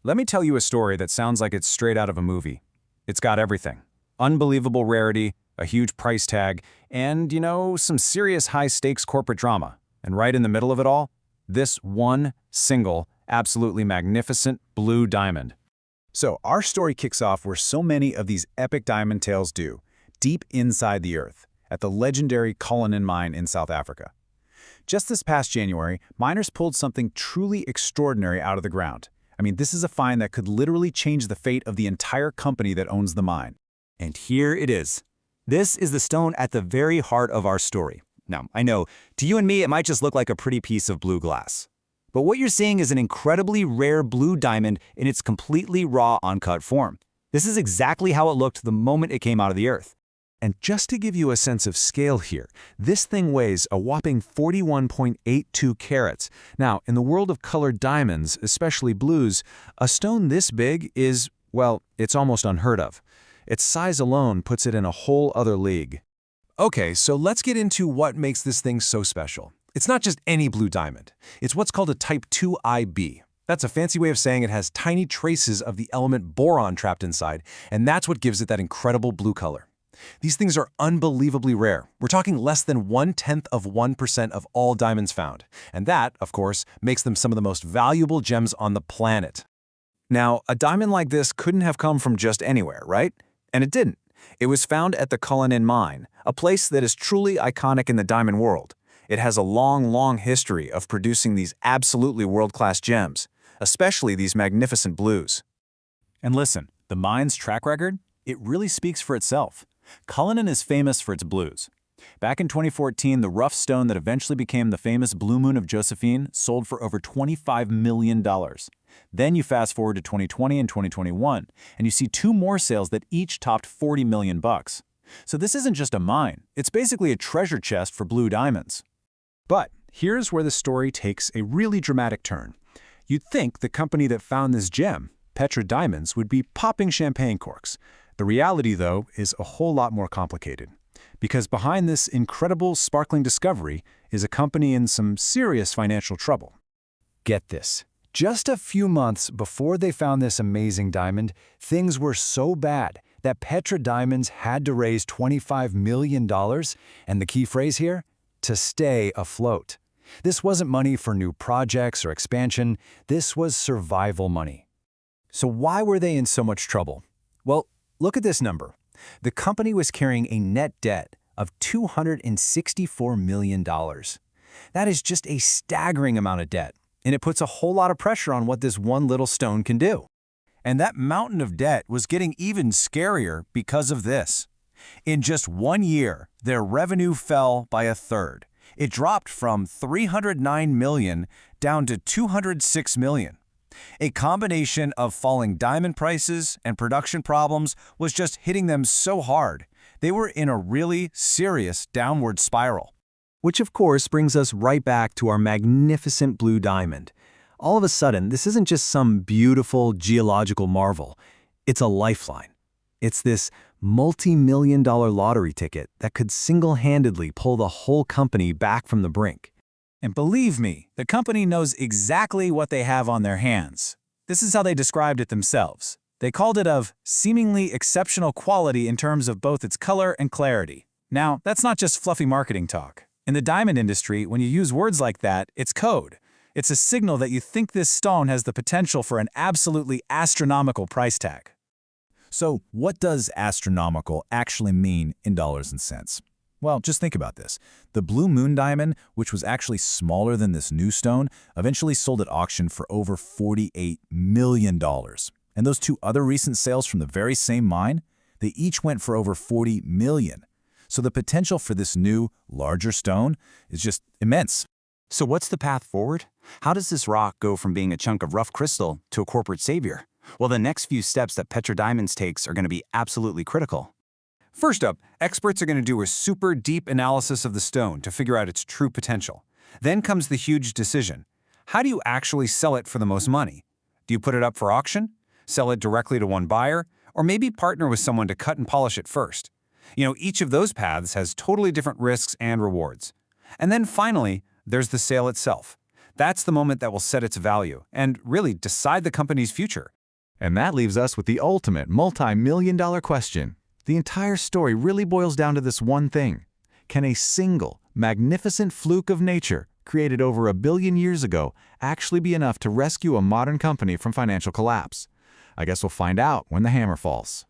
Let me tell you a story that sounds like it's straight out of a movie. It's got everything. Unbelievable rarity, a huge price tag, and, some serious high-stakes corporate drama. And right in the middle of it all, this one single, absolutely magnificent blue diamond. So our story kicks off where so many of these epic diamond tales do, deep inside the earth, at the legendary Cullinan Mine in South Africa. Just this past January, miners pulled something truly extraordinary out of the ground. I mean, this is a find that could literally change the fate of the entire company that owns the mine. And here it is. This is the stone at the very heart of our story. Now, I know, to you and me, it might just look like a pretty piece of blue glass. But what you're seeing is an incredibly rare blue diamond in its completely raw, uncut form. This is exactly how it looked the moment it came out of the earth. And just to give you a sense of scale here, this thing weighs a whopping 41.82 carats. Now, in the world of colored diamonds, especially blues, a stone this big is, well, it's almost unheard of. Its size alone puts it in a whole other league. Okay, so let's get into what makes this thing so special. It's not just any blue diamond. It's what's called a Type IIb. That's a fancy way of saying it has tiny traces of the element boron trapped inside, and that's what gives it that incredible blue color. These things are unbelievably rare. We're talking less than 0.1% of all diamonds found. And that, of course, makes them some of the most valuable gems on the planet. Now, a diamond like this couldn't have come from just anywhere, right? And it didn't. It was found at the Cullinan Mine, a place that is truly iconic in the diamond world. It has a long history of producing these absolutely world-class gems, especially these magnificent blues. And listen, the mine's track record, it really speaks for itself. Cullinan is famous for its blues. Back in 2014, the rough stone that eventually became the famous Blue Moon of Josephine sold for over $25 million. Then you fast forward to 2020 and 2021, and you see two more sales that each topped $40 million. So this isn't just a mine, it's basically a treasure chest for blue diamonds. But here's where the story takes a really dramatic turn. You'd think the company that found this gem, Petra Diamonds, would be popping champagne corks. The reality, though, is a whole lot more complicated. Because behind this incredible, sparkling discovery is a company in some serious financial trouble. Get this. Just a few months before they found this amazing diamond, things were so bad that Petra Diamonds had to raise $25 million, and the key phrase here? To stay afloat. This wasn't money for new projects or expansion, this was survival money. So why were they in so much trouble? Well, look at this number. The company was carrying a net debt of $264 million. That is just a staggering amount of debt, and it puts a whole lot of pressure on what this one little stone can do. And that mountain of debt was getting even scarier because of this. In just 1 year, their revenue fell by a third. It dropped from $309 million down to $206 million. A combination of falling diamond prices and production problems was just hitting them so hard. They were in a really serious downward spiral. Which of course brings us right back to our magnificent blue diamond. All of a sudden, this isn't just some beautiful geological marvel. It's a lifeline. It's this multi-million-dollar lottery ticket that could single-handedly pull the whole company back from the brink. And believe me, the company knows exactly what they have on their hands. This is how they described it themselves. They called it of seemingly exceptional quality in terms of both its color and clarity. Now, that's not just fluffy marketing talk. In the diamond industry, when you use words like that, it's code. It's a signal that you think this stone has the potential for an absolutely astronomical price tag. So, what does astronomical actually mean in dollars and cents? Well, just think about this. The Blue Moon diamond, which was actually smaller than this new stone, eventually sold at auction for over $48 million. And those two other recent sales from the very same mine, they each went for over $40 million. So the potential for this new, larger stone is just immense. So what's the path forward? How does this rock go from being a chunk of rough crystal to a corporate savior? Well, the next few steps that Petra Diamonds takes are going to be absolutely critical. First up, experts are going to do a super deep analysis of the stone to figure out its true potential. Then comes the huge decision. How do you actually sell it for the most money? Do you put it up for auction? Sell it directly to one buyer? Or maybe partner with someone to cut and polish it first? Each of those paths has totally different risks and rewards. And then finally, there's the sale itself. That's the moment that will set its value and really decide the company's future. And that leaves us with the ultimate multi-million-dollar question. The entire story really boils down to this one thing. Can a single, magnificent fluke of nature, created over 1 billion years ago, actually be enough to rescue a modern company from financial collapse? I guess we'll find out when the hammer falls.